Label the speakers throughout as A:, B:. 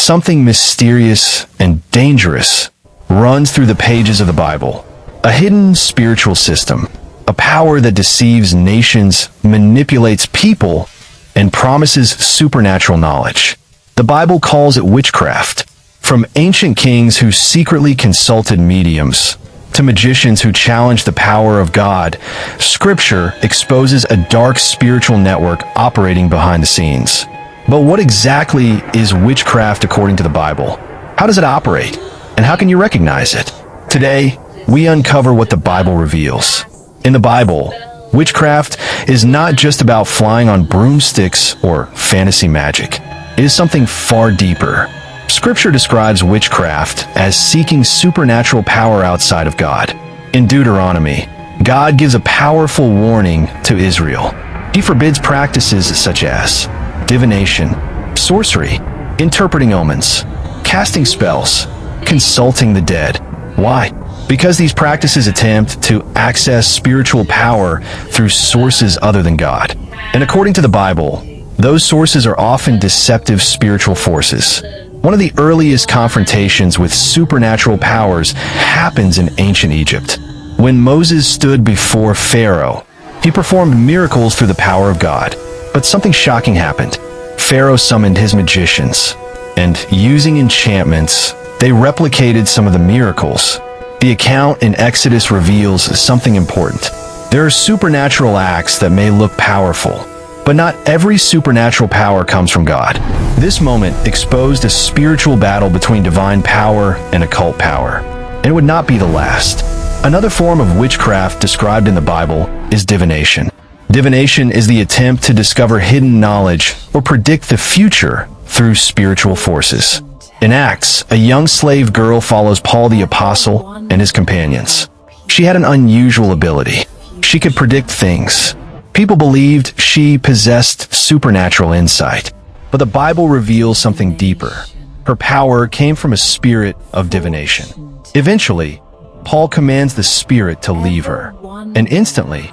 A: something mysterious and dangerous runs through the pages of the Bible. A hidden spiritual system, a power that deceives nations, manipulates people, and promises supernatural knowledge. The Bible calls it witchcraft. From ancient kings who secretly consulted mediums to magicians who challenged the power of God, Scripture exposes a dark spiritual network operating behind the scenes. But what exactly is witchcraft according to the Bible? How does it operate? And how can you recognize it? Today, we uncover what the Bible reveals. In the Bible, witchcraft is not just about flying on broomsticks or fantasy magic. It is something far deeper. Scripture describes witchcraft as seeking supernatural power outside of God. In Deuteronomy, God gives a powerful warning to Israel. He forbids practices such as divination, sorcery, interpreting omens, casting spells, consulting the dead. Why? Because these practices attempt to access spiritual power through sources other than God. And according to the Bible, those sources are often deceptive spiritual forces. One of the earliest confrontations with supernatural powers happens in ancient Egypt. When Moses stood before Pharaoh, he performed miracles through the power of God. But something shocking happened. Pharaoh summoned his magicians, and using enchantments, they replicated some of the miracles. The account in Exodus reveals something important. There are supernatural acts that may look powerful, but not every supernatural power comes from God. This moment exposed a spiritual battle between divine power and occult power, and it would not be the last. Another form of witchcraft described in the Bible is divination. Divination is the attempt to discover hidden knowledge or predict the future through spiritual forces. In Acts, a young slave girl follows Paul the Apostle and his companions. She had an unusual ability. She could predict things. People believed she possessed supernatural insight. But the Bible reveals something deeper. Her power came from a spirit of divination. Eventually, Paul commands the spirit to leave her, and instantly,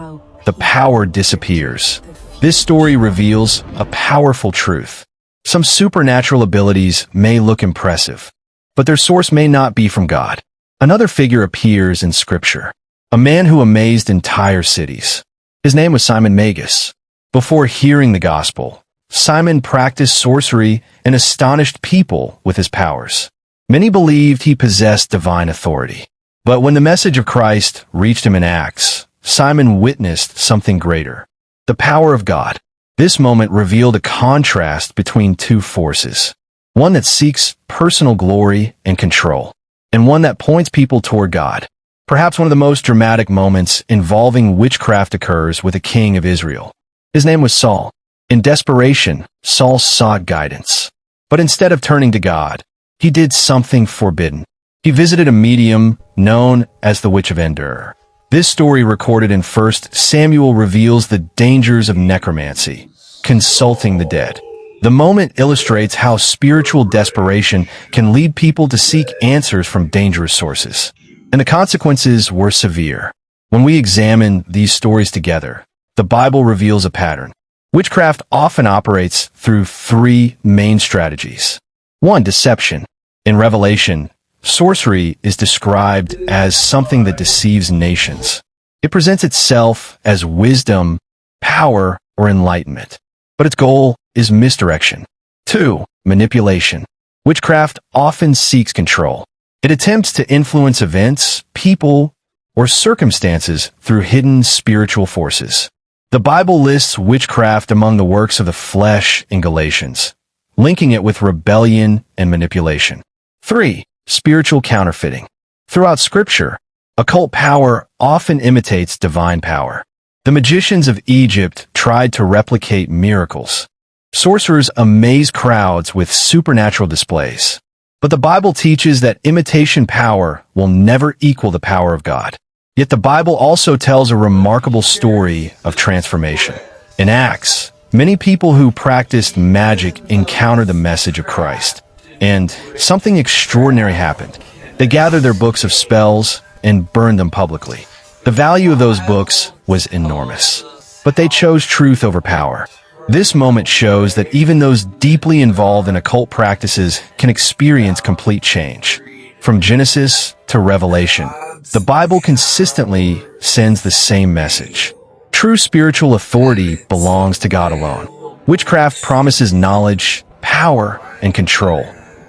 A: the power disappears. This story reveals a powerful truth. Some supernatural abilities may look impressive, but their source may not be from God. Another figure appears in Scripture, a man who amazed entire cities. His name was Simon Magus. Before hearing the gospel, Simon practiced sorcery and astonished people with his powers. Many believed he possessed divine authority. But when the message of Christ reached him in Acts, Simon witnessed something greater, the power of God. This moment revealed a contrast between two forces, one that seeks personal glory and control, and one that points people toward God. Perhaps one of the most dramatic moments involving witchcraft occurs with a king of Israel. His name was Saul. In desperation, Saul sought guidance. But instead of turning to God, he did something forbidden. He visited a medium known as the Witch of Endor. This story recorded in 1 Samuel reveals the dangers of necromancy, consulting the dead. The moment illustrates how spiritual desperation can lead people to seek answers from dangerous sources. And the consequences were severe. When we examine these stories together, the Bible reveals a pattern. Witchcraft often operates through three main strategies. 1. Deception. In Revelation, sorcery is described as something that deceives nations. It presents itself as wisdom, power, or enlightenment. But its goal is misdirection. 2. Manipulation. Witchcraft often seeks control. It attempts to influence events, people, or circumstances through hidden spiritual forces. The Bible lists witchcraft among the works of the flesh in Galatians, linking it with rebellion and manipulation. 3. Spiritual counterfeiting. Throughout Scripture, occult power often imitates divine power. The magicians of Egypt tried to replicate miracles. Sorcerers amaze crowds with supernatural displays. But the Bible teaches that imitation power will never equal the power of God. Yet the Bible also tells a remarkable story of transformation. In Acts, many people who practiced magic encountered the message of Christ. And something extraordinary happened. They gathered their books of spells and burned them publicly. The value of those books was enormous. But they chose truth over power. This moment shows that even those deeply involved in occult practices can experience complete change. From Genesis to Revelation, the Bible consistently sends the same message. True spiritual authority belongs to God alone. Witchcraft promises knowledge, power, and control.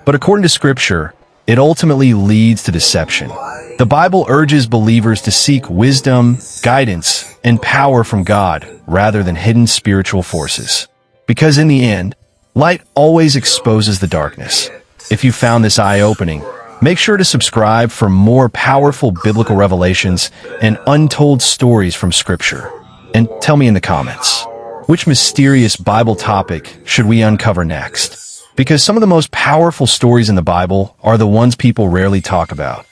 A: But according to Scripture, it ultimately leads to deception. The Bible urges believers to seek wisdom, guidance, and power from God rather than hidden spiritual forces. Because in the end, light always exposes the darkness. If you found this eye-opening, make sure to subscribe for more powerful biblical revelations and untold stories from Scripture. And tell me in the comments, which mysterious Bible topic should we uncover next? Because some of the most powerful stories in the Bible are the ones people rarely talk about.